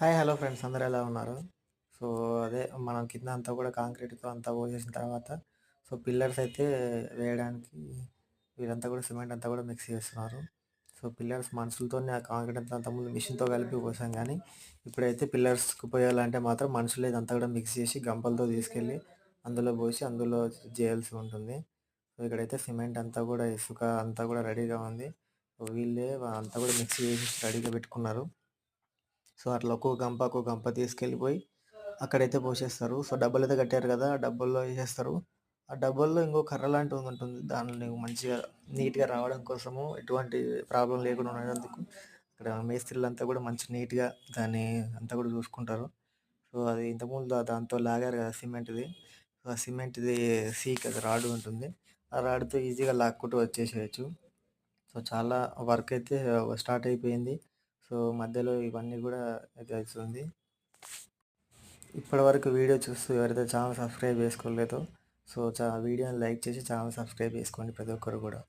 Hi hello friends, అందరూ ఎలా ఉన్నారు? సో అదే మనం కింద అంతా కూడా కాంక్రీట్‌తో అంతా పోసేసిన తర్వాత పిల్లర్స్ అయితే వేయడానికి వీళ్ళంతా కూడా సిమెంట్ అంతా కూడా మిక్స్ చేస్తున్నారు. పిల్లర్స్ మనుషులతోనే ఆ కాంక్రీట్ అంతా అంతకుముందు మిషన్‌తో కలిపి పోసాం గానీ, ఇప్పుడైతే పిల్లర్స్‌కి పోయాలంటే మాత్రం మనుషులే ఇదంతా కూడా మిక్స్ చేసి గంపలతో తీసుకెళ్ళి అందులో పోసి అందులో చేయాల్సి ఉంటుంది. ఇక్కడైతే సిమెంట్ అంతా కూడా ఇసుక అంతా కూడా రెడీగా ఉంది. వీళ్ళే అంతా కూడా మిక్స్ చేసి రెడీగా పెట్టుకున్నారు. అట్లా ఒక్కో గంప తీసుకెళ్ళిపోయి అక్కడైతే పోసేస్తారు. డబ్బలయితే కట్టారు కదా! ఆ డబ్బల్లో ఏసేస్తారు. ఆ డబ్బల్లో ఇంకో కర్ర లాంటిది ఉంటుంది. దాన్ని మంచిగా నీట్‌గా రావడం కోసము ఎటువంటి ప్రాబ్లమ్ లేకుండా ఉండేందుకు ఇక్కడ మేస్త్రీలంతా కూడా మంచి నీట్‌గా దాన్ని అంతా కూడా చూసుకుంటారు. అది ఇంతకుముందు దాంతో లాగారు కదా సిమెంట్‌ది. ఆ సిమెంట్‌ది సీక్ అది రాడ్ ఉంటుంది. ఆ రాడ్‌తో ఈజీగా లాక్కుంటూ వచ్చేసేయొచ్చు. చాలా వర్క్ అయితే స్టార్ట్ అయిపోయింది. మధ్యలో ఇవన్నీ గూడా ఇదయితుంది. ఇప్పటివరకు వీడియో చూస్తూ ఎవరైతే ఛానల్ సబ్స్క్రైబ్ చేసుకోలేదో వీడియోని లైక్ చేసి ఛానల్ సబ్స్క్రైబ్ చేసుకోండి ప్రతి ఒక్కరు గూడా.